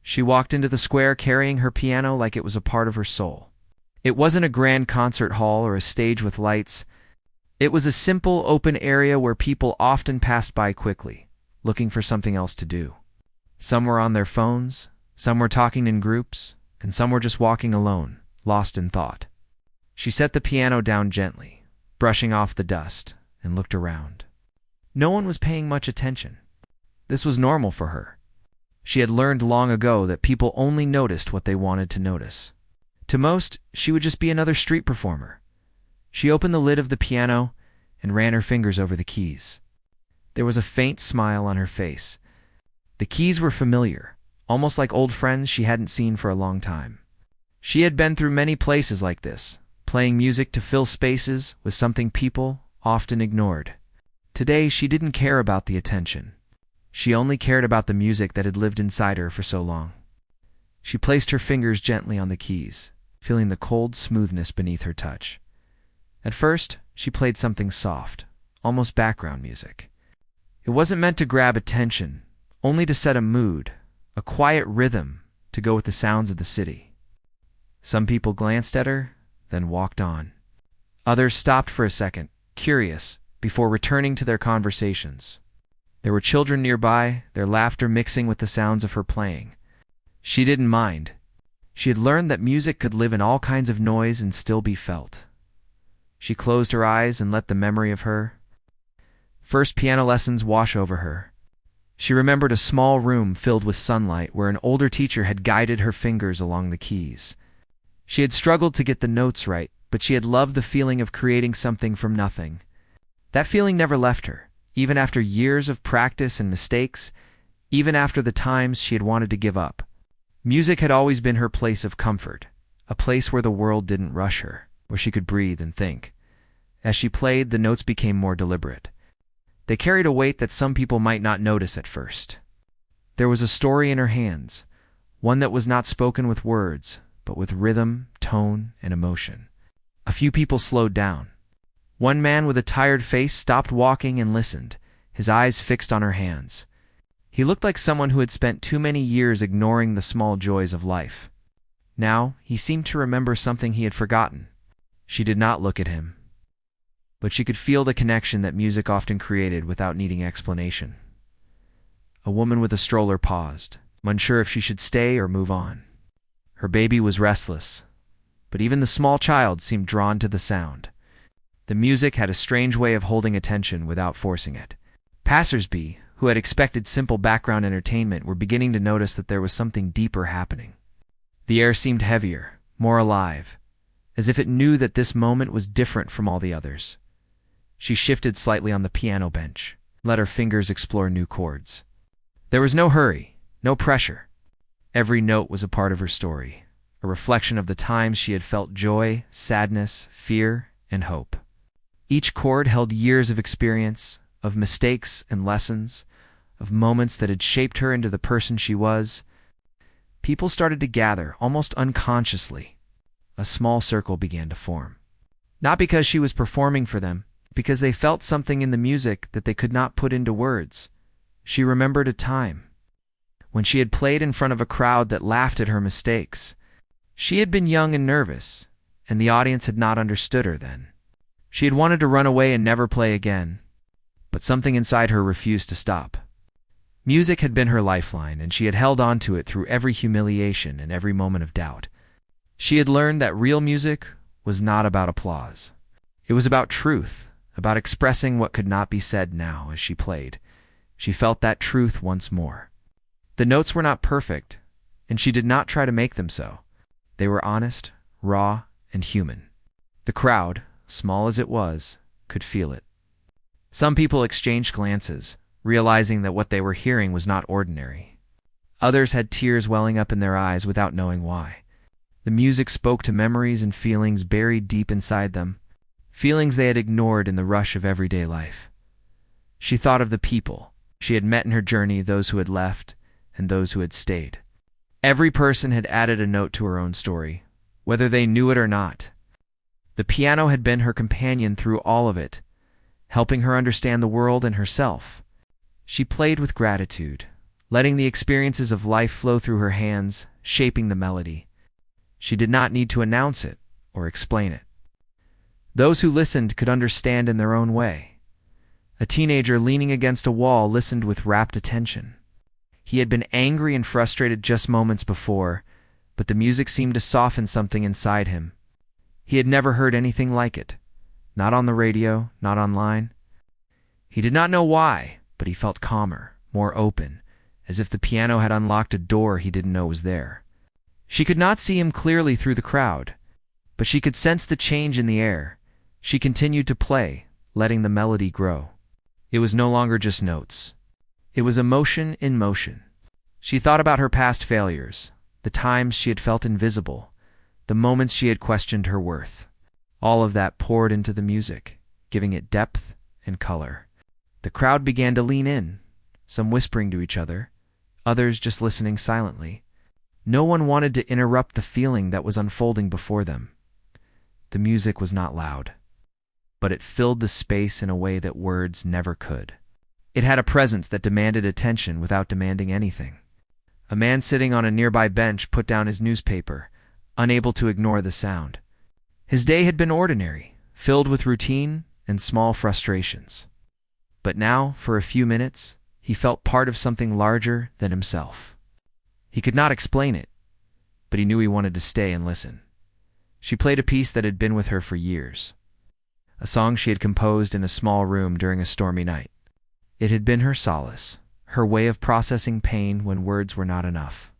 She walked into the square carrying her piano like it was a part of her soul. It wasn't a grand concert hall or a stage with lights. It was a simple, open area where people often passed by quickly, looking for something else to do. Some were on their phones, some were talking in groups, and some were just walking alone, lost in thought. She set the piano down gently, brushing off the dust, and looked around. No one was paying much attention. This was normal for her. She had learned long ago that people only noticed what they wanted to notice. To most, she would just be another street performer. She opened the lid of the piano and ran her fingers over the keys. There was a faint smile on her face. The keys were familiar, almost like old friends she hadn't seen for a long time. She had been through many places like this, playing music to fill spaces with something people often ignored. Today, she didn't care about the attention. She only cared about the music that had lived inside her for so long. She placed her fingers gently on the keys, feeling the cold smoothness beneath her touch. At first, she played something soft, almost background music. It wasn't meant to grab attention, only to set a mood, a quiet rhythm to go with the sounds of the city. Some people glanced at her, then walked on. Others stopped for a second, curious, before returning to their conversations. There were children nearby, their laughter mixing with the sounds of her playing. She didn't mind. She had learned that music could live in all kinds of noise and still be felt. She closed her eyes and let the memory of her first piano lessons wash over her. She remembered a small room filled with sunlight where an older teacher had guided her fingers along the keys. She had struggled to get the notes right, but she had loved the feeling of creating something from nothing. That feeling never left her, even after years of practice and mistakes, even after the times she had wanted to give up. Music had always been her place of comfort, a place where the world didn't rush her, where she could breathe and think. As she played, the notes became more deliberate. They carried a weight that some people might not notice at first. There was a story in her hands, one that was not spoken with words, but with rhythm, tone, and emotion. A few people slowed down. One man with a tired face stopped walking and listened, his eyes fixed on her hands. He looked like someone who had spent too many years ignoring the small joys of life. Now, he seemed to remember something he had forgotten. She did not look at him, but she could feel the connection that music often created without needing explanation. A woman with a stroller paused, unsure if she should stay or move on. Her baby was restless, but even the small child seemed drawn to the sound. The music had a strange way of holding attention without forcing it. Passers-by, who had expected simple background entertainment, were beginning to notice that there was something deeper happening. The air seemed heavier, more alive, as if it knew that this moment was different from all the others. She shifted slightly on the piano bench, let her fingers explore new chords. There was no hurry, no pressure. Every note was a part of her story, a reflection of the times she had felt joy, sadness, fear, and hope. Each chord held years of experience, of mistakes and lessons, of moments that had shaped her into the person she was. People started to gather, almost unconsciously. A small circle began to form. Not because she was performing for them, because they felt something in the music that they could not put into words. She remembered a time when she had played in front of a crowd that laughed at her mistakes. She had been young and nervous, and the audience had not understood her then. She had wanted to run away and never play again, but something inside her refused to stop. Music had been her lifeline, and she had held on to it through every humiliation and every moment of doubt. She had learned that real music was not about applause. It was about truth, about expressing what could not be said now as she played. She felt that truth once more. The notes were not perfect, and she did not try to make them so. They were honest, raw, and human. The crowd, small as it was, could feel it. Some people exchanged glances, realizing that what they were hearing was not ordinary. Others had tears welling up in their eyes without knowing why. The music spoke to memories and feelings buried deep inside them, feelings they had ignored in the rush of everyday life. She thought of the people she had met in her journey, those who had left and those who had stayed. Every person had added a note to her own story, whether they knew it or not. The piano had been her companion through all of it, helping her understand the world and herself. She played with gratitude, letting the experiences of life flow through her hands, shaping the melody. She did not need to announce it or explain it. Those who listened could understand in their own way. A teenager leaning against a wall listened with rapt attention. He had been angry and frustrated just moments before, but the music seemed to soften something inside him. He had never heard anything like it. Not on the radio, not online. He did not know why, but he felt calmer, more open, as if the piano had unlocked a door he didn't know was there. She could not see him clearly through the crowd, but she could sense the change in the air. She continued to play, letting the melody grow. It was no longer just notes. It was emotion in motion. She thought about her past failures, the times she had felt invisible, the moments she had questioned her worth. All of that poured into the music, giving it depth and color. The crowd began to lean in, some whispering to each other, others just listening silently. No one wanted to interrupt the feeling that was unfolding before them. The music was not loud, but it filled the space in a way that words never could. It had a presence that demanded attention without demanding anything. A man sitting on a nearby bench put down his newspaper, unable to ignore the sound. His day had been ordinary, filled with routine and small frustrations. But now, for a few minutes, he felt part of something larger than himself. He could not explain it, but he knew he wanted to stay and listen. She played a piece that had been with her for years, a song she had composed in a small room during a stormy night. It had been her solace, her way of processing pain when words were not enough.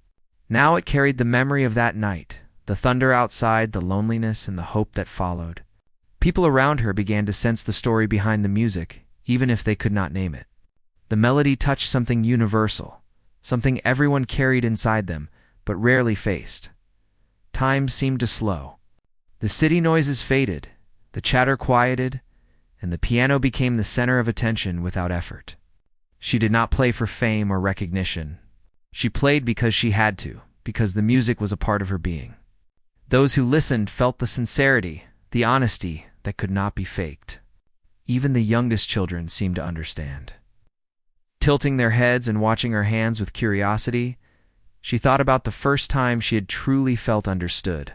Now it carried the memory of that night, the thunder outside, the loneliness, and the hope that followed. People around her began to sense the story behind the music, even if they could not name it. The melody touched something universal, something everyone carried inside them, but rarely faced. Time seemed to slow. The city noises faded, the chatter quieted, and the piano became the center of attention without effort. She did not play for fame or recognition. She played because she had to, because the music was a part of her being. Those who listened felt the sincerity, the honesty that could not be faked. Even the youngest children seemed to understand. Tilting their heads and watching her hands with curiosity, she thought about the first time she had truly felt understood.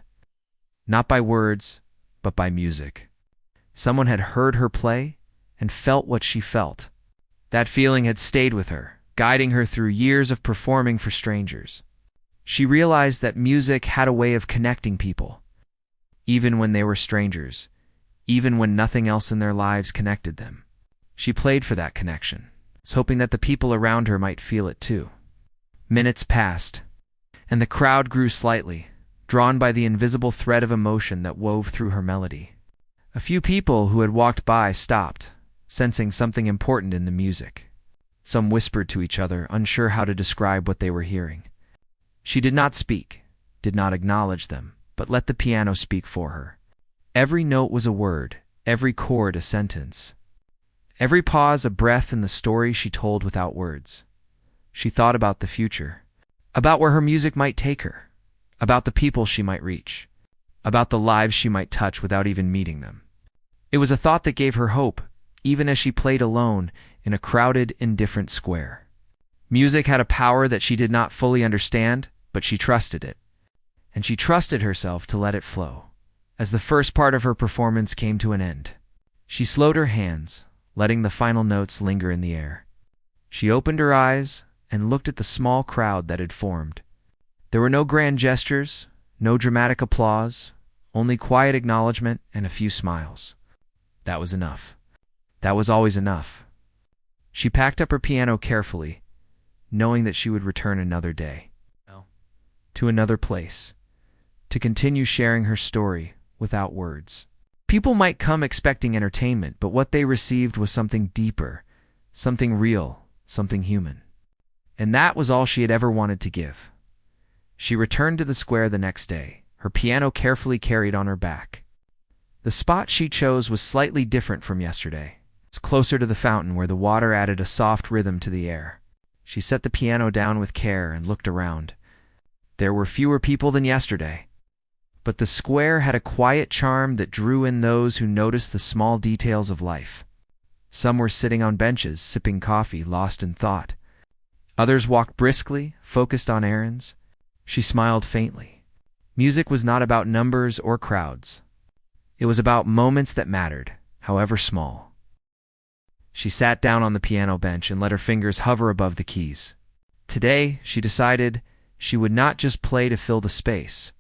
Not by words, but by music. Someone had heard her play and felt what she felt. That feeling had stayed with her, guiding her through years of performing for strangers. She realized that music had a way of connecting people, even when they were strangers, even when nothing else in their lives connected them. She played for that connection, hoping that the people around her might feel it too. Minutes passed, and the crowd grew slightly, drawn by the invisible thread of emotion that wove through her melody. A few people who had walked by stopped, sensing something important in the music. Some whispered to each other, unsure how to describe what they were hearing. She did not speak, did not acknowledge them, but let the piano speak for her. Every note was a word, every chord a sentence. Every pause a breath in the story she told without words. She thought about the future, about where her music might take her, about the people she might reach, about the lives she might touch without even meeting them. It was a thought that gave her hope, even as she played alone in a crowded, indifferent square. Music had a power that she did not fully understand, but she trusted it. And she trusted herself to let it flow. As the first part of her performance came to an end, she slowed her hands, letting the final notes linger in the air. She opened her eyes and looked at the small crowd that had formed. There were no grand gestures, no dramatic applause, only quiet acknowledgement and a few smiles. That was enough. That was always enough. She packed up her piano carefully, knowing that she would return another day, to another place, to continue sharing her story without words. People might come expecting entertainment, but what they received was something deeper, something real, something human. And that was all she had ever wanted to give. She returned to the square the next day, her piano carefully carried on her back. The spot she chose was slightly different from yesterday. It's closer to the fountain where the water added a soft rhythm to the air. She set the piano down with care and looked around. There were fewer people than yesterday, but the square had a quiet charm that drew in those who noticed the small details of life. Some were sitting on benches, sipping coffee, lost in thought. Others walked briskly, focused on errands. She smiled faintly. Music was not about numbers or crowds. It was about moments that mattered, however small. She sat down on the piano bench and let her fingers hover above the keys. Today, she decided, she would not just play to fill the space.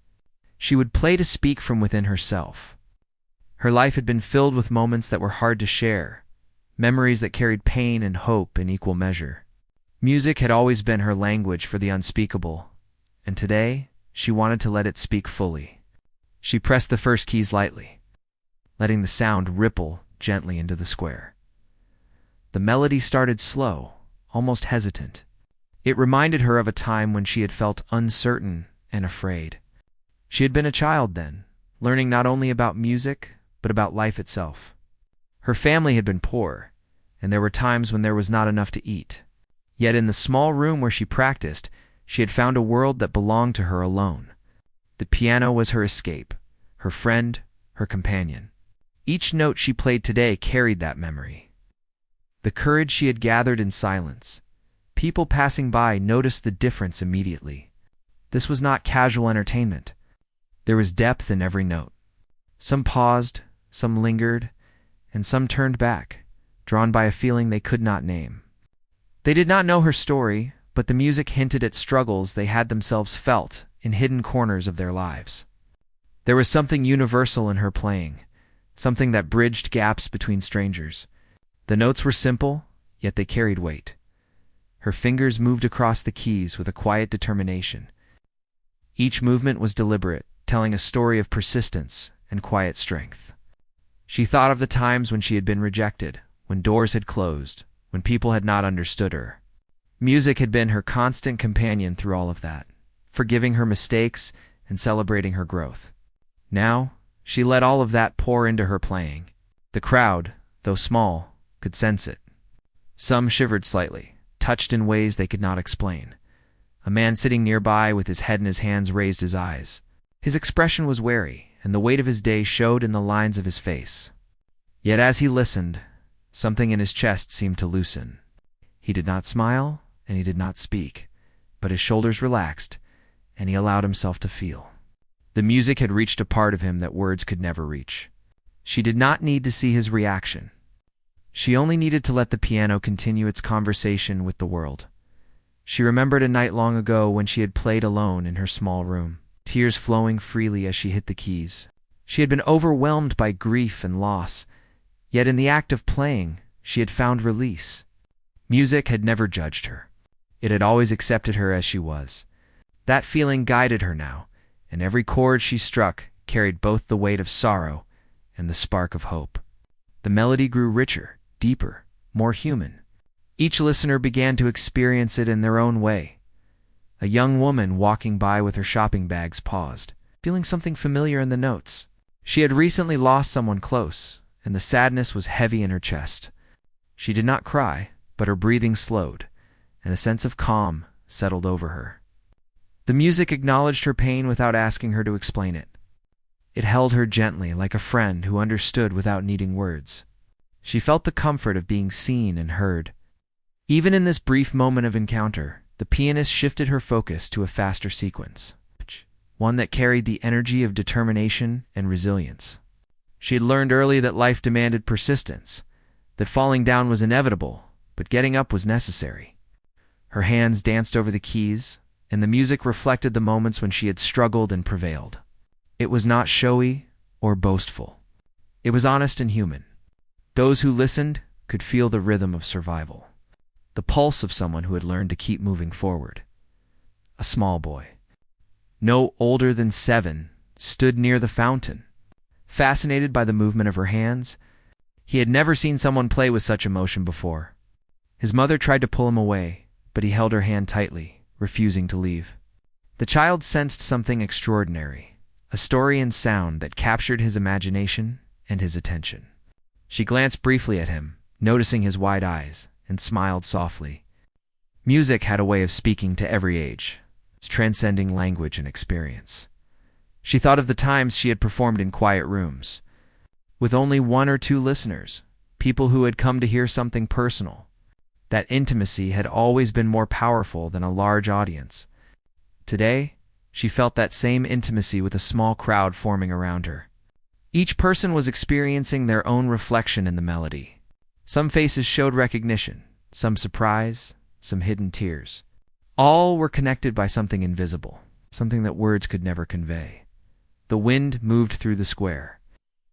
She would play to speak from within herself. Her life had been filled with moments that were hard to share, memories that carried pain and hope in equal measure. Music had always been her language for the unspeakable, and today, she wanted to let it speak fully. She pressed the first keys lightly, letting the sound ripple gently into the square. The melody started slow, almost hesitant. It reminded her of a time when she had felt uncertain and afraid. She had been a child then, learning not only about music, but about life itself. Her family had been poor, and there were times when there was not enough to eat. Yet in the small room where she practiced, she had found a world that belonged to her alone. The piano was her escape, her friend, her companion. Each note she played today carried that memory. The courage she had gathered in silence. People passing by noticed the difference immediately. This was not casual entertainment. There was depth in every note. Some paused, some lingered, and some turned back, drawn by a feeling they could not name. They did not know her story, but the music hinted at struggles they had themselves felt in hidden corners of their lives. There was something universal in her playing, something that bridged gaps between strangers. The notes were simple, yet they carried weight. Her fingers moved across the keys with a quiet determination. Each movement was deliberate, telling a story of persistence and quiet strength. She thought of the times when she had been rejected, when doors had closed, when people had not understood her. Music had been her constant companion through all of that, forgiving her mistakes and celebrating her growth. Now, she let all of that pour into her playing. The crowd, though small, could sense it. Some shivered slightly, touched in ways they could not explain. A man sitting nearby with his head in his hands raised his eyes. His expression was wary, and the weight of his day showed in the lines of his face. Yet as he listened, something in his chest seemed to loosen. He did not smile, and he did not speak, but his shoulders relaxed, and he allowed himself to feel. The music had reached a part of him that words could never reach. She did not need to see his reaction. She only needed to let the piano continue its conversation with the world. She remembered a night long ago when she had played alone in her small room, tears flowing freely as she hit the keys. She had been overwhelmed by grief and loss, yet in the act of playing, she had found release. Music had never judged her. It had always accepted her as she was. That feeling guided her now, and every chord she struck carried both the weight of sorrow and the spark of hope. The melody grew richer, deeper, more human. Each listener began to experience it in their own way. A young woman walking by with her shopping bags paused, feeling something familiar in the notes. She had recently lost someone close, and the sadness was heavy in her chest. She did not cry, but her breathing slowed, and a sense of calm settled over her. The music acknowledged her pain without asking her to explain it. It held her gently, like a friend who understood without needing words. She felt the comfort of being seen and heard. Even in this brief moment of encounter, the pianist shifted her focus to a faster sequence, one that carried the energy of determination and resilience. She had learned early that life demanded persistence, that falling down was inevitable, but getting up was necessary. Her hands danced over the keys, and the music reflected the moments when she had struggled and prevailed. It was not showy or boastful. It was honest and human. Those who listened could feel the rhythm of survival, the pulse of someone who had learned to keep moving forward. A small boy, no older than 7, stood near the fountain, fascinated by the movement of her hands. He had never seen someone play with such emotion before. His mother tried to pull him away, but he held her hand tightly, refusing to leave. The child sensed something extraordinary, a story in sound that captured his imagination and his attention. She glanced briefly at him, noticing his wide eyes, and smiled softly. Music had a way of speaking to every age, transcending language and experience. She thought of the times she had performed in quiet rooms, with only 1 or 2 listeners, people who had come to hear something personal. That intimacy had always been more powerful than a large audience. Today, she felt that same intimacy with a small crowd forming around her. Each person was experiencing their own reflection in the melody. Some faces showed recognition, some surprise, some hidden tears. All were connected by something invisible, something that words could never convey. The wind moved through the square,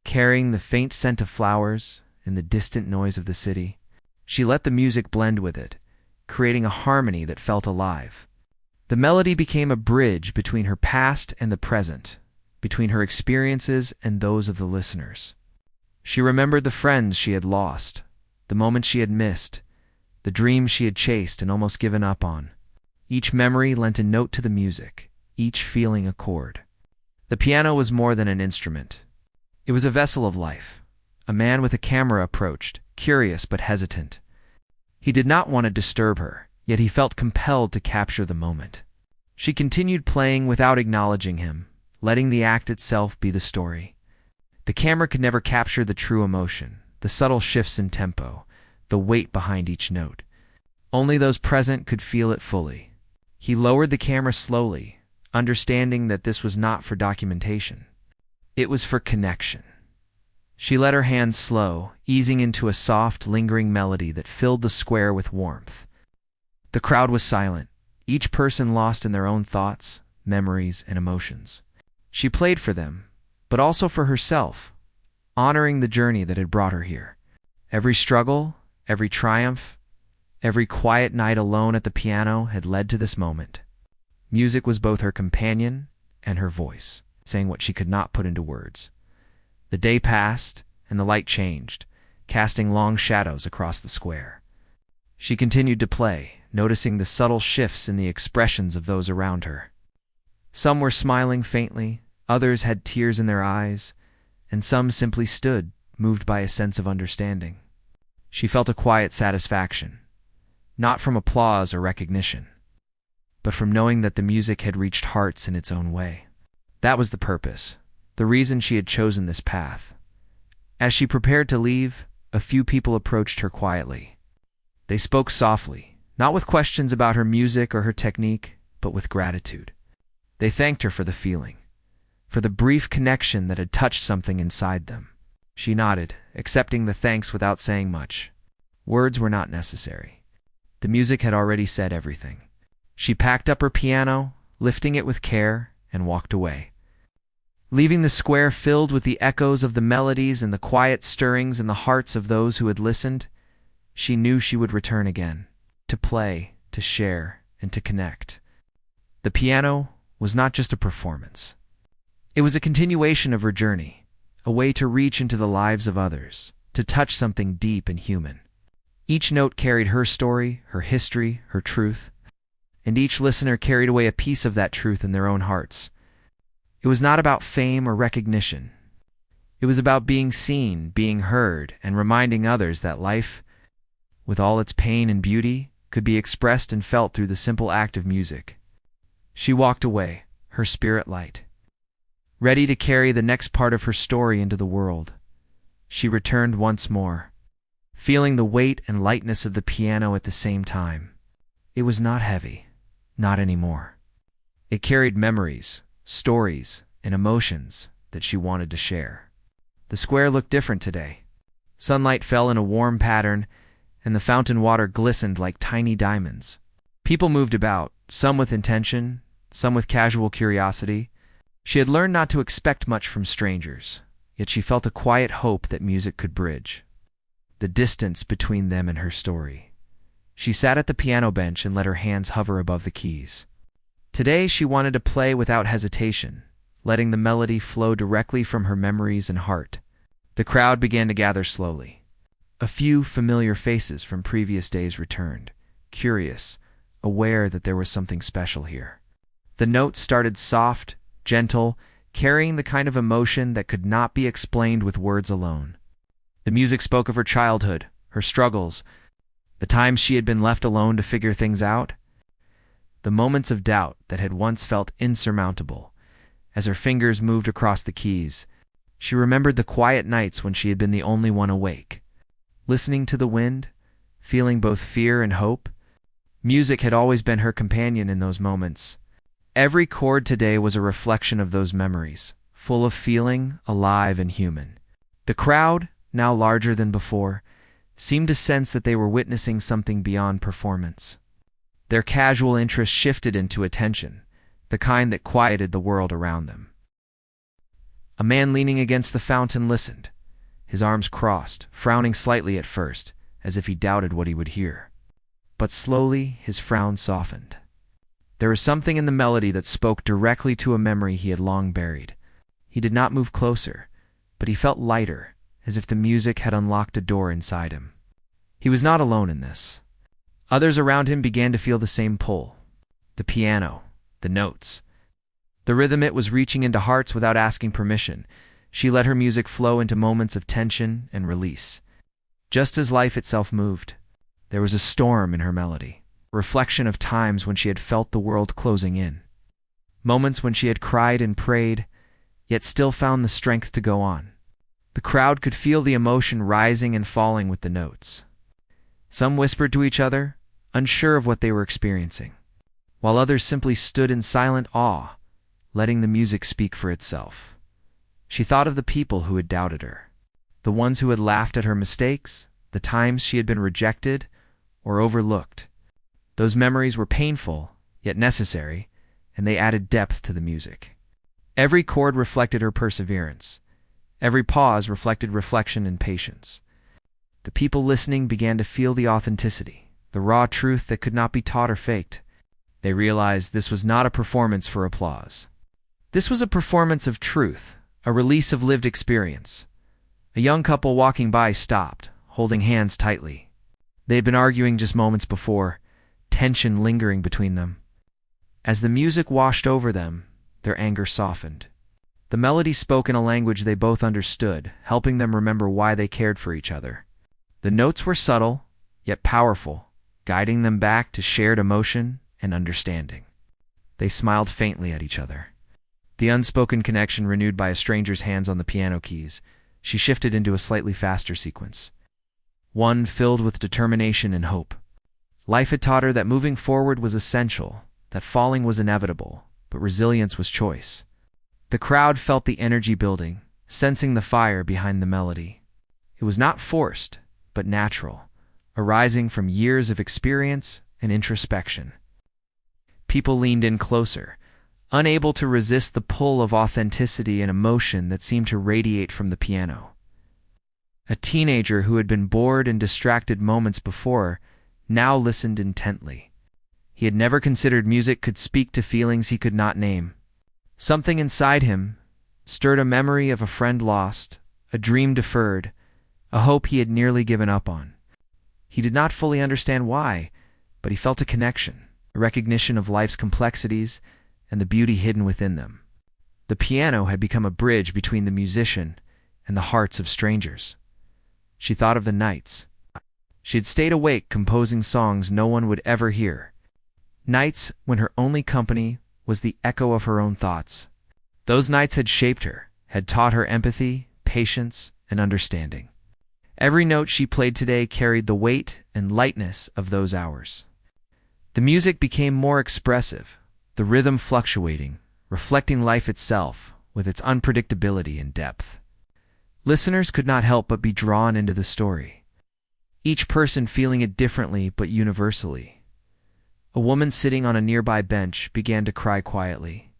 carrying the faint scent of flowers and the distant noise of the city. She let the music blend with it, creating a harmony that felt alive. The melody became a bridge between her past and the present, between her experiences and those of the listeners. She remembered the friends she had lost, the moments she had missed, the dreams she had chased and almost given up on. Each memory lent a note to the music, each feeling a chord. The piano was more than an instrument. It was a vessel of life. A man with a camera approached, curious but hesitant. He did not want to disturb her, yet he felt compelled to capture the moment. She continued playing without acknowledging him, letting the act itself be the story. The camera could never capture the true emotion, the subtle shifts in tempo, the weight behind each note. Only those present could feel it fully. He lowered the camera slowly, understanding that this was not for documentation. It was for connection. She let her hands slow, easing into a soft, lingering melody that filled the square with warmth. The crowd was silent, each person lost in their own thoughts, memories, and emotions. She played for them, but also for herself, honoring the journey that had brought her here. Every struggle, every triumph, every quiet night alone at the piano had led to this moment. Music was both her companion and her voice, saying what she could not put into words. The day passed, and the light changed, casting long shadows across the square. She continued to play, noticing the subtle shifts in the expressions of those around her. Some were smiling faintly, others had tears in their eyes, and some simply stood, moved by a sense of understanding. She felt a quiet satisfaction, not from applause or recognition, but from knowing that the music had reached hearts in its own way. That was the purpose, the reason she had chosen this path. As she prepared to leave, a few people approached her quietly. They spoke softly, not with questions about her music or her technique, but with gratitude. They thanked her for the feeling, for the brief connection that had touched something inside them. She nodded, accepting the thanks without saying much. Words were not necessary. The music had already said everything. She packed up her piano, lifting it with care, and walked away, leaving the square filled with the echoes of the melodies and the quiet stirrings in the hearts of those who had listened. She knew she would return again, to play, to share, and to connect. The piano was not just a performance. It was a continuation of her journey, a way to reach into the lives of others, to touch something deep and human. Each note carried her story, her history, her truth, and each listener carried away a piece of that truth in their own hearts. It was not about fame or recognition. It was about being seen, being heard, and reminding others that life, with all its pain and beauty, could be expressed and felt through the simple act of music. She walked away, her spirit light, ready to carry the next part of her story into the world. She returned once more, feeling the weight and lightness of the piano at the same time. It was not heavy, not anymore. It carried memories, stories, and emotions that she wanted to share. The square looked different today. Sunlight fell in a warm pattern, and the fountain water glistened like tiny diamonds. People moved about, some with intention, some with casual curiosity. She had learned not to expect much from strangers, yet she felt a quiet hope that music could bridge the distance between them and her story. She sat at the piano bench and let her hands hover above the keys. Today she wanted to play without hesitation, letting the melody flow directly from her memories and heart. The crowd began to gather slowly. A few familiar faces from previous days returned, curious, aware that there was something special here. The notes started soft, gentle, carrying the kind of emotion that could not be explained with words alone. The music spoke of her childhood, her struggles, the times she had been left alone to figure things out, the moments of doubt that had once felt insurmountable. As her fingers moved across the keys, she remembered the quiet nights when she had been the only one awake, listening to the wind, feeling both fear and hope. Music had always been her companion in those moments. Every chord today was a reflection of those memories, full of feeling, alive and human. The crowd, now larger than before, seemed to sense that they were witnessing something beyond performance. Their casual interest shifted into attention, the kind that quieted the world around them. A man leaning against the fountain listened, his arms crossed, frowning slightly at first, as if he doubted what he would hear. But slowly his frown softened. There was something in the melody that spoke directly to a memory he had long buried. He did not move closer, but he felt lighter, as if the music had unlocked a door inside him. He was not alone in this. Others around him began to feel the same pull. The piano, the notes, the rhythm. It was reaching into hearts without asking permission. She let her music flow into moments of tension and release. Just as life itself moved, there was a storm in her melody, a reflection of times when she had felt the world closing in. Moments when she had cried and prayed, yet still found the strength to go on. The crowd could feel the emotion rising and falling with the notes. Some whispered to each other, unsure of what they were experiencing, while others simply stood in silent awe, letting the music speak for itself. She thought of the people who had doubted her, the ones who had laughed at her mistakes, the times she had been rejected or overlooked. Those memories were painful, yet necessary, and they added depth to the music. Every chord reflected her perseverance. Every pause reflected reflection and patience. The people listening began to feel the authenticity, the raw truth that could not be taught or faked. They realized this was not a performance for applause. This was a performance of truth, a release of lived experience. A young couple walking by stopped, holding hands tightly. They had been arguing just moments before, tension lingering between them. As the music washed over them, their anger softened. The melody spoke in a language they both understood, helping them remember why they cared for each other. The notes were subtle, yet powerful, guiding them back to shared emotion and understanding. They smiled faintly at each other. The unspoken connection renewed by a stranger's hands on the piano keys, she shifted into a slightly faster sequence. One filled with determination and hope. Life had taught her that moving forward was essential, that falling was inevitable, but resilience was choice. The crowd felt the energy building, sensing the fire behind the melody. It was not forced, but natural, arising from years of experience and introspection. People leaned in closer, unable to resist the pull of authenticity and emotion that seemed to radiate from the piano. A teenager who had been bored and distracted moments before now listened intently. He had never considered music could speak to feelings he could not name. Something inside him stirred a memory of a friend lost, a dream deferred, a hope he had nearly given up on. He did not fully understand why, but he felt a connection, a recognition of life's complexities and the beauty hidden within them. The piano had become a bridge between the musician and the hearts of strangers. She thought of the nights. She had stayed awake composing songs no one would ever hear. Nights when her only company was the echo of her own thoughts. Those nights had shaped her, had taught her empathy, patience, and understanding. Every note she played today carried the weight and lightness of those hours. The music became more expressive, the rhythm fluctuating, reflecting life itself with its unpredictability and depth. Listeners could not help but be drawn into the story, each person feeling it differently but universally. A woman sitting on a nearby bench began to cry quietly.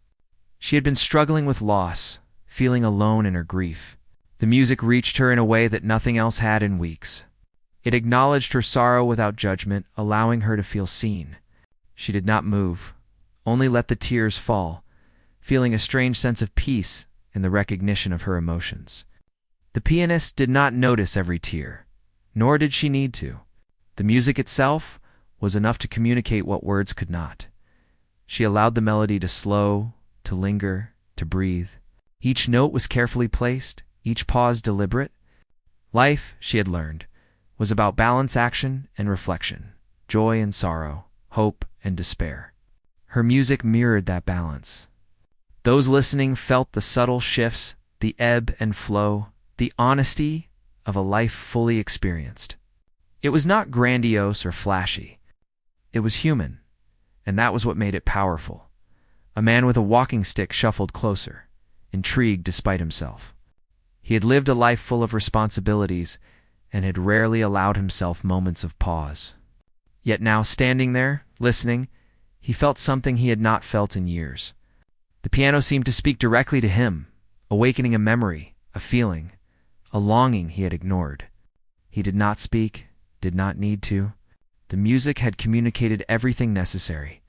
She had been struggling with loss, feeling alone in her grief. The music reached her in a way that nothing else had in weeks. It acknowledged her sorrow without judgment, allowing her to feel seen. She did not move, only let the tears fall, feeling a strange sense of peace in the recognition of her emotions. The pianist did not notice every tear, nor did she need to. The music itself was enough to communicate what words could not. She allowed the melody to slow, to linger, to breathe. Each note was carefully placed, each pause deliberate. Life, she had learned, was about balance, action, and reflection, joy and sorrow, hope and despair. Her music mirrored that balance. Those listening felt the subtle shifts, the ebb and flow, the honesty of a life fully experienced. It was not grandiose or flashy. It was human, and that was what made it powerful. A man with a walking stick shuffled closer, intrigued despite himself. He had lived a life full of responsibilities and had rarely allowed himself moments of pause. Yet now, standing there, listening, he felt something he had not felt in years. The piano seemed to speak directly to him, awakening a memory, a feeling, a longing he had ignored. He did not speak, did not need to. The music had communicated everything necessary.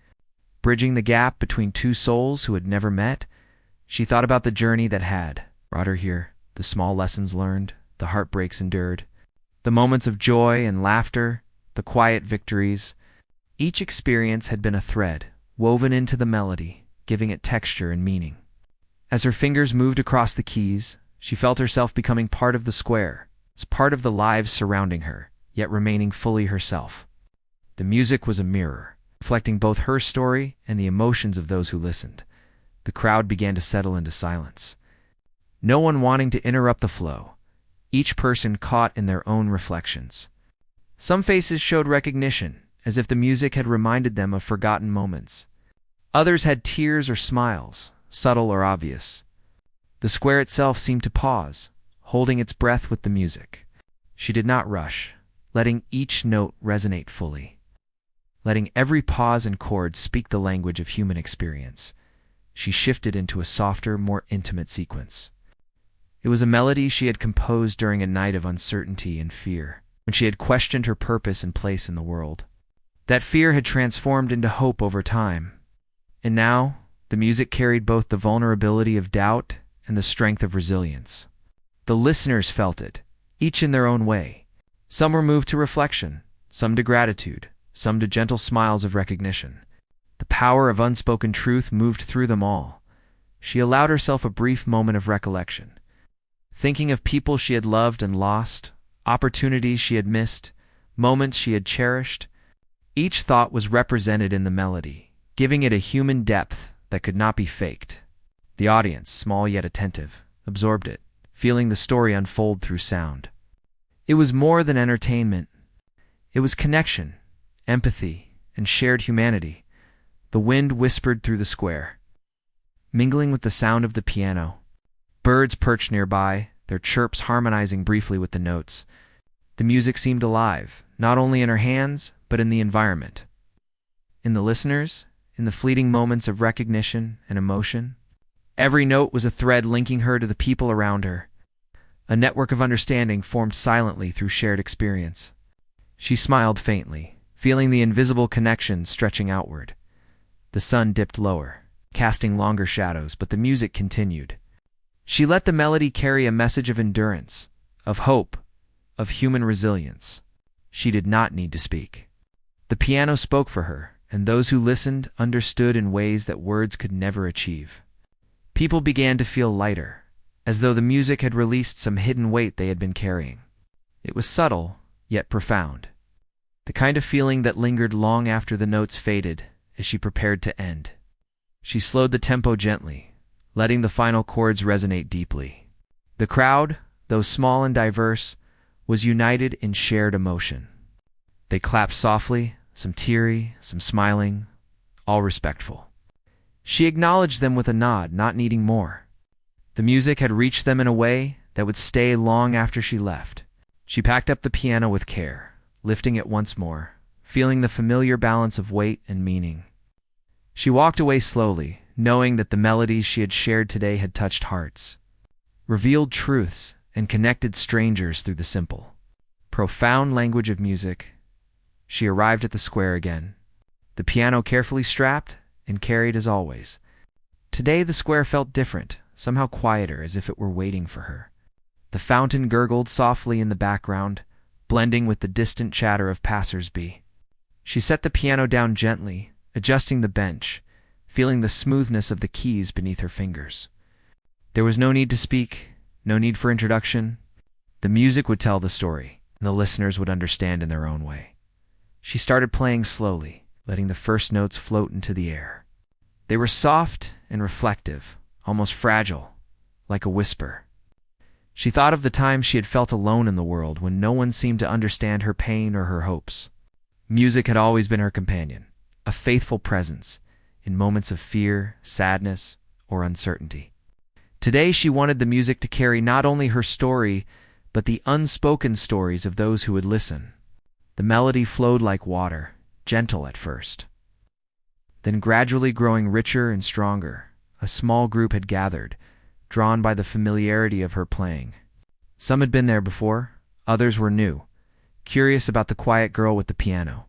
Bridging the gap between two souls who had never met, she thought about the journey that had brought her here, the small lessons learned, the heartbreaks endured, the moments of joy and laughter, the quiet victories. Each experience had been a thread, woven into the melody, giving it texture and meaning. As her fingers moved across the keys, she felt herself becoming part of the square, as part of the lives surrounding her, yet remaining fully herself. The music was a mirror, reflecting both her story and the emotions of those who listened. The crowd began to settle into silence. No one wanting to interrupt the flow, each person caught in their own reflections. Some faces showed recognition, as if the music had reminded them of forgotten moments. Others had tears or smiles, subtle or obvious. The square itself seemed to pause, holding its breath with the music. She did not rush, letting each note resonate fully, letting every pause and chord speak the language of human experience. She shifted into a softer, more intimate sequence. It was a melody she had composed during a night of uncertainty and fear, when she had questioned her purpose and place in the world. That fear had transformed into hope over time, and now the music carried both the vulnerability of doubt and the strength of resilience. The listeners felt it, each in their own way. Some were moved to reflection, some to gratitude, some to gentle smiles of recognition. The power of unspoken truth moved through them all. She allowed herself a brief moment of recollection, thinking of people she had loved and lost, opportunities she had missed, moments she had cherished. Each thought was represented in the melody, giving it a human depth that could not be faked. The audience, small yet attentive, absorbed it, feeling the story unfold through sound. It was more than entertainment. It was connection, empathy, and shared humanity. The wind whispered through the square, mingling with the sound of the piano. Birds perched nearby, their chirps harmonizing briefly with the notes. The music seemed alive, not only in her hands, but in the environment. In the listeners, in the fleeting moments of recognition and emotion. Every note was a thread linking her to the people around her. A network of understanding formed silently through shared experience. She smiled faintly, feeling the invisible connection stretching outward. The sun dipped lower, casting longer shadows, but the music continued. She let the melody carry a message of endurance, of hope, of human resilience. She did not need to speak. The piano spoke for her, and those who listened understood in ways that words could never achieve. People began to feel lighter, as though the music had released some hidden weight they had been carrying. It was subtle, yet profound. The kind of feeling that lingered long after the notes faded as she prepared to end. She slowed the tempo gently, letting the final chords resonate deeply. The crowd, though small and diverse, was united in shared emotion. They clapped softly, some teary, some smiling, all respectful. She acknowledged them with a nod, not needing more. The music had reached them in a way that would stay long after she left. She packed up the piano with care, lifting it once more, feeling the familiar balance of weight and meaning. She walked away slowly, knowing that the melodies she had shared today had touched hearts, revealed truths, and connected strangers through the simple, profound language of music. She arrived at the square again, the piano carefully strapped and carried as always. Today the square felt different, somehow quieter, as if it were waiting for her. The fountain gurgled softly in the background, blending with the distant chatter of passers-by. She set the piano down gently, adjusting the bench, feeling the smoothness of the keys beneath her fingers. There was no need to speak, no need for introduction. The music would tell the story, and the listeners would understand in their own way. She started playing slowly, letting the first notes float into the air. They were soft and reflective, almost fragile, like a whisper. She thought of the times she had felt alone in the world when no one seemed to understand her pain or her hopes. Music had always been her companion, a faithful presence in moments of fear, sadness, or uncertainty. Today she wanted the music to carry not only her story, but the unspoken stories of those who would listen. The melody flowed like water, gentle at first, then gradually growing richer and stronger. A small group had gathered, drawn by the familiarity of her playing. Some had been there before, others were new, curious about the quiet girl with the piano.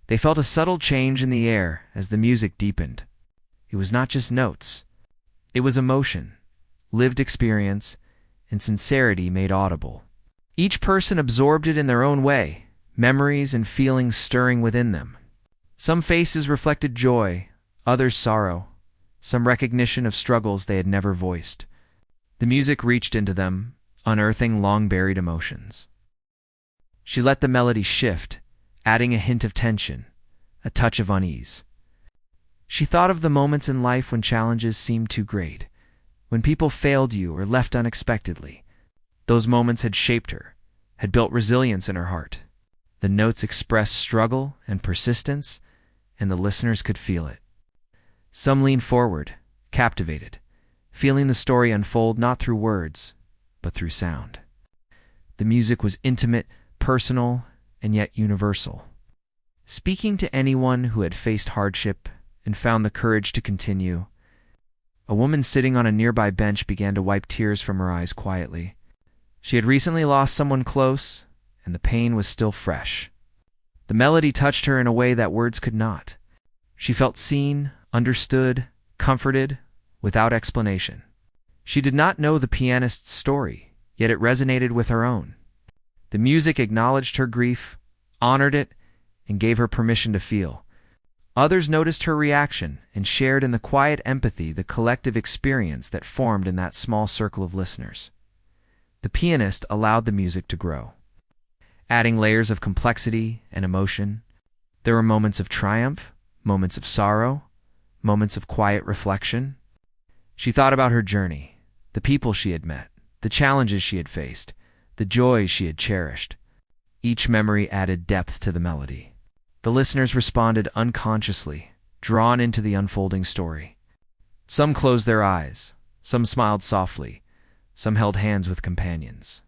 They felt a subtle change in the air as the music deepened. It was not just notes. It was emotion, lived experience, and sincerity made audible. Each person absorbed it in their own way, memories and feelings stirring within them. Some faces reflected joy, others sorrow, some recognition of struggles they had never voiced. The music reached into them, unearthing long-buried emotions. She let the melody shift, adding a hint of tension, a touch of unease. She thought of the moments in life when challenges seemed too great, when people failed you or left unexpectedly. Those moments had shaped her, had built resilience in her heart. The notes expressed struggle and persistence, and the listeners could feel it. Some leaned forward, captivated, feeling the story unfold not through words, but through sound. The music was intimate, personal, and yet universal, speaking to anyone who had faced hardship and found the courage to continue. A woman sitting on a nearby bench began to wipe tears from her eyes quietly. She had recently lost someone close, and the pain was still fresh. The melody touched her in a way that words could not. She felt seen, understood, comforted, without explanation. She did not know the pianist's story, yet it resonated with her own. The music acknowledged her grief, honored it, and gave her permission to feel. Others noticed her reaction and shared in the quiet empathy, the collective experience that formed in that small circle of listeners. The pianist allowed the music to grow, adding layers of complexity and emotion. There were moments of triumph, moments of sorrow, moments of quiet reflection. She thought about her journey, the people she had met, the challenges she had faced, the joys she had cherished. Each memory added depth to the melody. The listeners responded unconsciously, drawn into the unfolding story. Some closed their eyes, some smiled softly, some held hands with companions.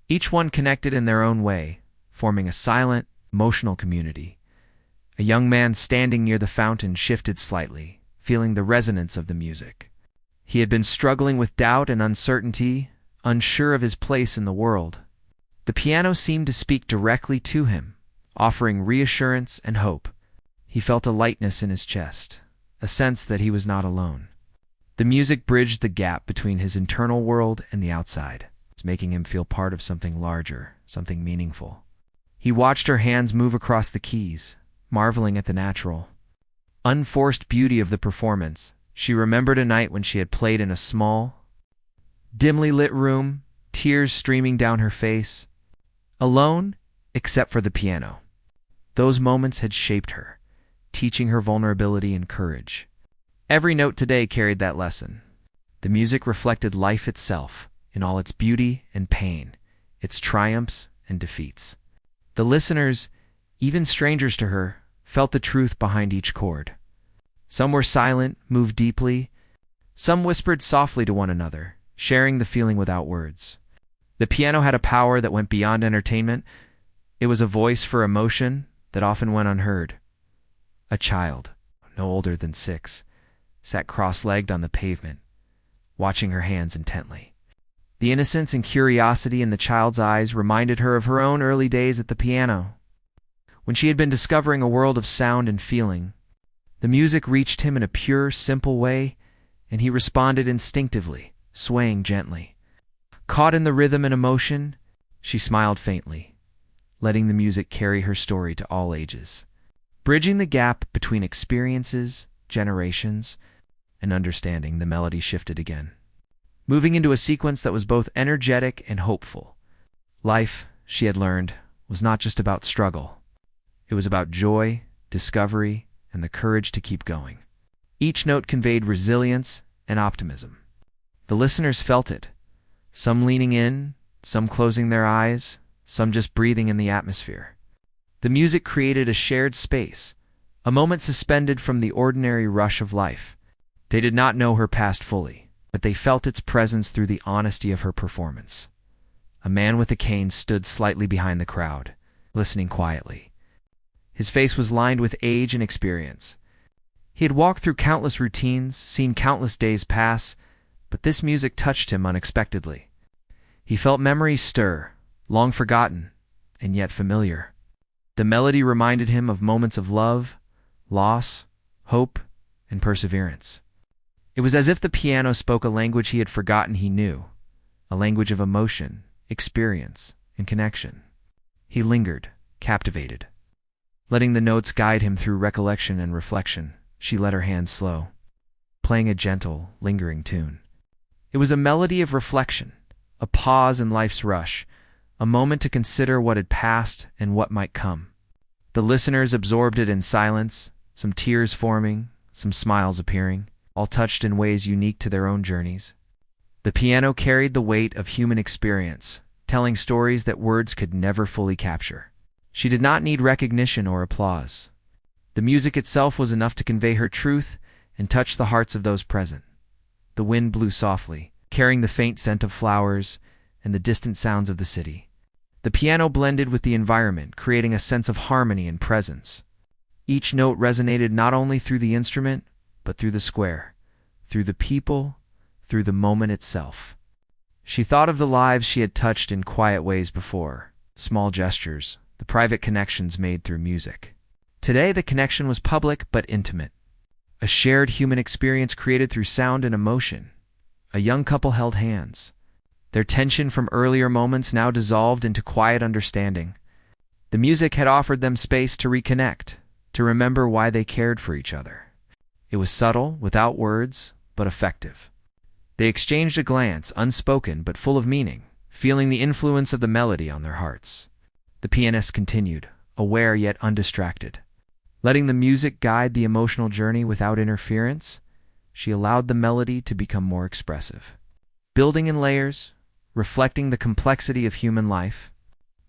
Each one connected in their own way, forming a silent, emotional community. A young man standing near the fountain shifted slightly, feeling the resonance of the music. He had been struggling with doubt and uncertainty, unsure of his place in the world. The piano seemed to speak directly to him, offering reassurance and hope. He felt a lightness in his chest, a sense that he was not alone. The music bridged the gap between his internal world and the outside, making him feel part of something larger, something meaningful. He watched her hands move across the keys, marveling at the natural, unforced beauty of the performance. She remembered a night when she had played in a small, dimly lit room, tears streaming down her face, alone except for the piano. Those moments had shaped her, teaching her vulnerability and courage. Every note today carried that lesson. The music reflected life itself, in all its beauty and pain, its triumphs and defeats. The listeners, even strangers to her, felt the truth behind each chord. Some were silent, moved deeply. Some whispered softly to one another, sharing the feeling without words. The piano had a power that went beyond entertainment. It was a voice for emotion that often went unheard. A child, no older than 6, sat cross-legged on the pavement, watching her hands intently. The innocence and curiosity in the child's eyes reminded her of her own early days at the piano, when she had been discovering a world of sound and feeling. The music reached him in a pure, simple way, and he responded instinctively, swaying gently. Caught in the rhythm and emotion, she smiled faintly, letting the music carry her story to all ages, bridging the gap between experiences, generations, and understanding. The melody shifted again, moving into a sequence that was both energetic and hopeful. Life, she had learned, was not just about struggle. It was about joy, discovery, and the courage to keep going. Each note conveyed resilience and optimism. The listeners felt it, some leaning in, some closing their eyes, some just breathing in the atmosphere. The music created a shared space, a moment suspended from the ordinary rush of life. They did not know her past fully, but they felt its presence through the honesty of her performance. A man with a cane stood slightly behind the crowd, listening quietly. His face was lined with age and experience. He had walked through countless routines, seen countless days pass, but this music touched him unexpectedly. He felt memories stir, long forgotten, and yet familiar. The melody reminded him of moments of love, loss, hope, and perseverance. It was as if the piano spoke a language he had forgotten he knew, a language of emotion, experience, and connection. He lingered, captivated. Letting the notes guide him through recollection and reflection, she let her hands slow, playing a gentle, lingering tune. It was a melody of reflection, a pause in life's rush, a moment to consider what had passed and what might come. The listeners absorbed it in silence, some tears forming, some smiles appearing, all touched in ways unique to their own journeys. The piano carried the weight of human experience, telling stories that words could never fully capture. She did not need recognition or applause. The music itself was enough to convey her truth and touch the hearts of those present. The wind blew softly, carrying the faint scent of flowers and the distant sounds of the city. The piano blended with the environment, creating a sense of harmony and presence. Each note resonated not only through the instrument, but through the square, through the people, through the moment itself. She thought of the lives she had touched in quiet ways before, small gestures, the private connections made through music. Today, the connection was public but intimate. A shared human experience created through sound and emotion. A young couple held hands. Their tension from earlier moments now dissolved into quiet understanding. The music had offered them space to reconnect, to remember why they cared for each other. It was subtle, without words, but effective. They exchanged a glance, unspoken but full of meaning, feeling the influence of the melody on their hearts. The pianist continued, aware yet undistracted. Letting the music guide the emotional journey without interference, she allowed the melody to become more expressive. Building in layers, reflecting the complexity of human life,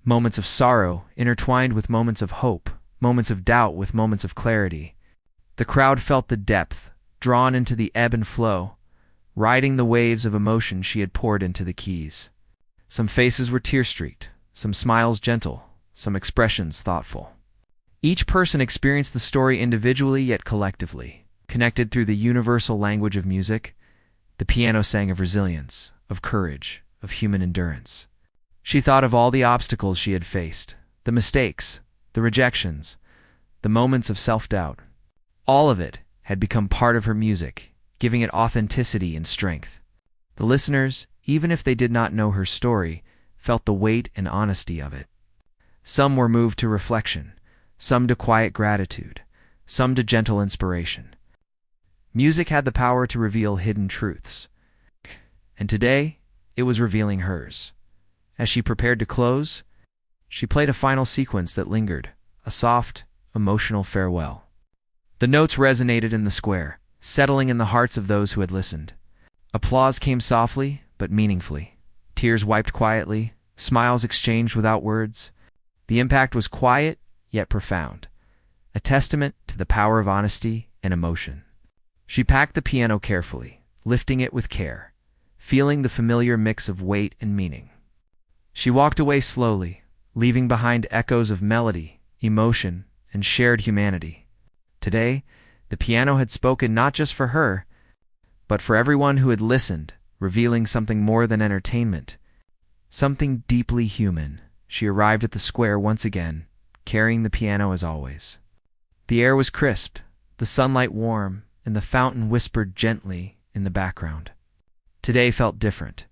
moments of sorrow intertwined with moments of hope, moments of doubt with moments of clarity. The crowd felt the depth, drawn into the ebb and flow, riding the waves of emotion she had poured into the keys. Some faces were tear-streaked, some smiles gentle, some expressions thoughtful. Each person experienced the story individually yet collectively. Connected through the universal language of music, the piano sang of resilience, of courage, of human endurance. She thought of all the obstacles she had faced, the mistakes, the rejections, the moments of self-doubt. All of it had become part of her music, giving it authenticity and strength. The listeners, even if they did not know her story, felt the weight and honesty of it. Some were moved to reflection, some to quiet gratitude, some to gentle inspiration. Music had the power to reveal hidden truths, and today it was revealing hers. As she prepared to close, she played a final sequence that lingered, a soft, emotional farewell. The notes resonated in the square, settling in the hearts of those who had listened. Applause came softly, but meaningfully. Tears wiped quietly, smiles exchanged without words. The impact was quiet, yet profound, a testament to the power of honesty and emotion. She packed the piano carefully, lifting it with care, feeling the familiar mix of weight and meaning. She walked away slowly, leaving behind echoes of melody, emotion, and shared humanity. Today, the piano had spoken not just for her, but for everyone who had listened, revealing something more than entertainment, something deeply human. She arrived at the square once again, carrying the piano as always. The air was crisp, the sunlight warm, and the fountain whispered gently in the background. Today felt different.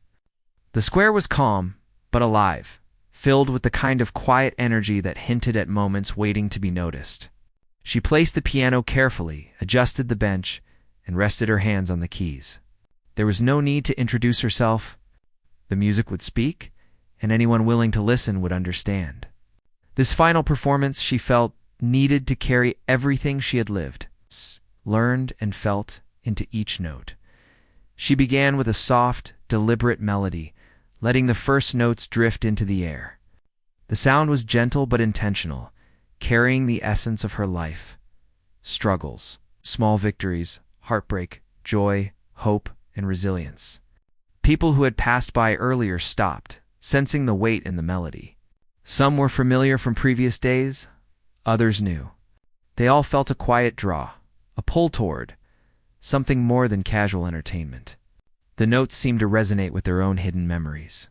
The square was calm, but alive, filled with the kind of quiet energy that hinted at moments waiting to be noticed. She placed the piano carefully, adjusted the bench, and rested her hands on the keys. There was no need to introduce herself. The music would speak, and anyone willing to listen would understand. This final performance, she felt, needed to carry everything she had lived, learned, and felt into each note. She began with a soft, deliberate melody, letting the first notes drift into the air. The sound was gentle but intentional, carrying the essence of her life. Struggles, small victories, heartbreak, joy, hope, and resilience. People who had passed by earlier stopped, sensing the weight in the melody. Some were familiar from previous days, others new. They all felt a quiet draw, a pull toward something more than casual entertainment. The notes seemed to resonate with their own hidden memories,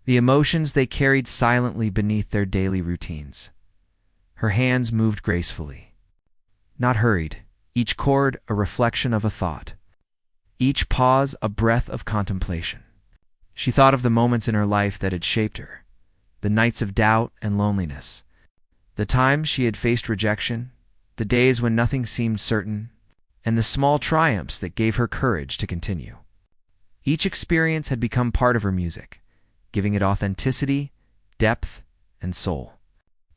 the emotions they carried silently beneath their daily routines. Her hands moved gracefully, not hurried, each chord a reflection of a thought, each pause a breath of contemplation. She thought of the moments in her life that had shaped her, the nights of doubt and loneliness, the times she had faced rejection, the days when nothing seemed certain, and the small triumphs that gave her courage to continue. Each experience had become part of her music, giving it authenticity, depth, and soul.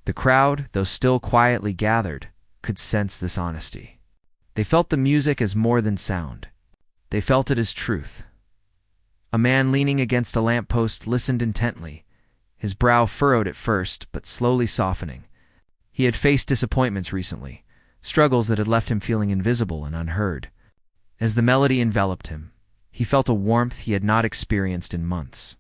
The crowd, though still quietly gathered, could sense this honesty. They felt the music as more than sound. They felt it as truth. A man leaning against a lamppost listened intently, his brow furrowed at first, but slowly softening. He had faced disappointments recently, struggles that had left him feeling invisible and unheard. As the melody enveloped him, he felt a warmth he had not experienced in months.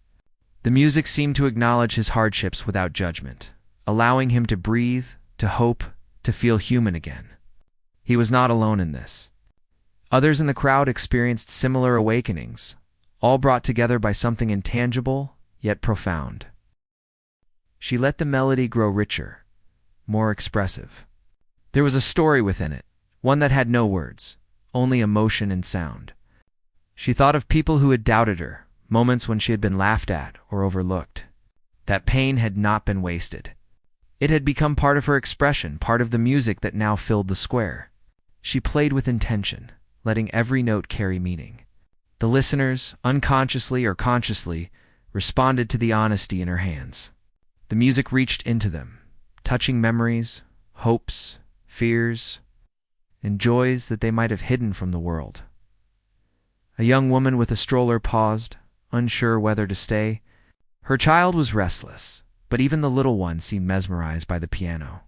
The music seemed to acknowledge his hardships without judgment, allowing him to breathe, to hope, to feel human again. He was not alone in this. Others in the crowd experienced similar awakenings, all brought together by something intangible yet profound. She let the melody grow richer, more expressive. There was a story within it, one that had no words, only emotion and sound. She thought of people who had doubted her, moments when she had been laughed at or overlooked. That pain had not been wasted. It had become part of her expression, part of the music that now filled the square. She played with intention, letting every note carry meaning. The listeners, unconsciously or consciously, responded to the honesty in her hands. The music reached into them, touching memories, hopes, fears, and joys that they might have hidden from the world. A young woman with a stroller paused, unsure whether to stay. Her child was restless, but even the little one seemed mesmerized by the piano.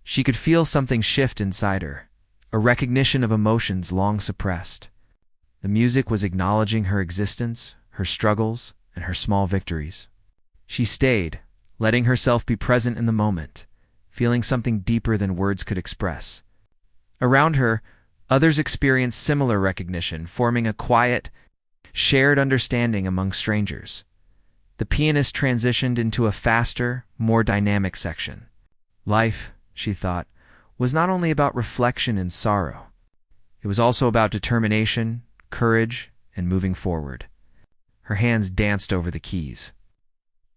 She could feel something shift inside her, a recognition of emotions long suppressed. The music was acknowledging her existence, her struggles, and her small victories. She stayed, letting herself be present in the moment, feeling something deeper than words could express. Around her, others experienced similar recognition, forming a quiet, shared understanding among strangers. The pianist transitioned into a faster, more dynamic section. Life, she thought, was not only about reflection and sorrow. It was also about determination, courage, and moving forward. Her hands danced over the keys,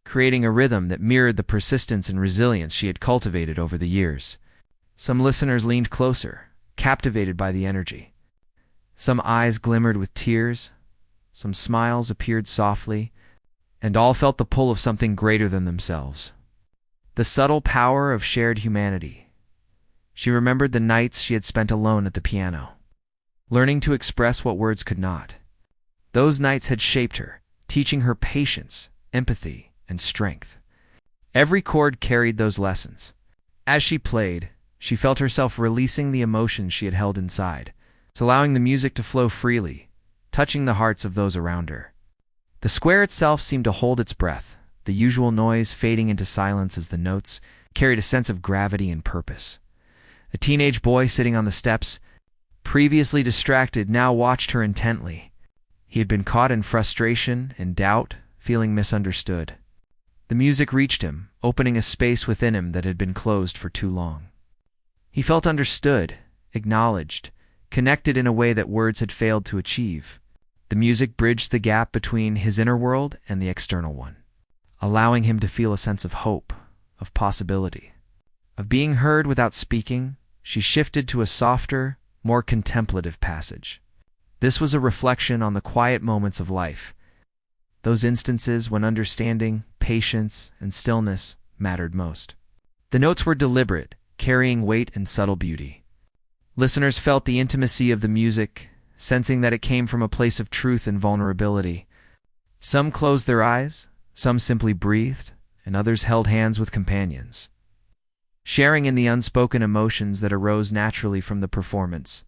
creating a rhythm that mirrored the persistence and resilience she had cultivated over the years. Some listeners leaned closer, captivated by the energy. Some eyes glimmered with tears, some smiles appeared softly, and all felt the pull of something greater than themselves. The subtle power of shared humanity. She remembered the nights she had spent alone at the piano, learning to express what words could not. Those nights had shaped her, teaching her patience, empathy, and strength. Every chord carried those lessons. As she played, she felt herself releasing the emotions she had held inside, allowing the music to flow freely, touching the hearts of those around her. The square itself seemed to hold its breath, the usual noise fading into silence as the notes carried a sense of gravity and purpose. A teenage boy sitting on the steps, previously distracted, now watched her intently. He had been caught in frustration and doubt, feeling misunderstood. The music reached him, opening a space within him that had been closed for too long. He felt understood, acknowledged, connected in a way that words had failed to achieve. The music bridged the gap between his inner world and the external one, allowing him to feel a sense of hope, of possibility. Of being heard without speaking, she shifted to a softer, more contemplative passage. This was a reflection on the quiet moments of life, those instances when understanding, patience, and stillness mattered most. The notes were deliberate, carrying weight and subtle beauty. Listeners felt the intimacy of the music, sensing that it came from a place of truth and vulnerability. Some closed their eyes, Some simply breathed, and others held hands with companions, sharing in the unspoken emotions that arose naturally from the performance.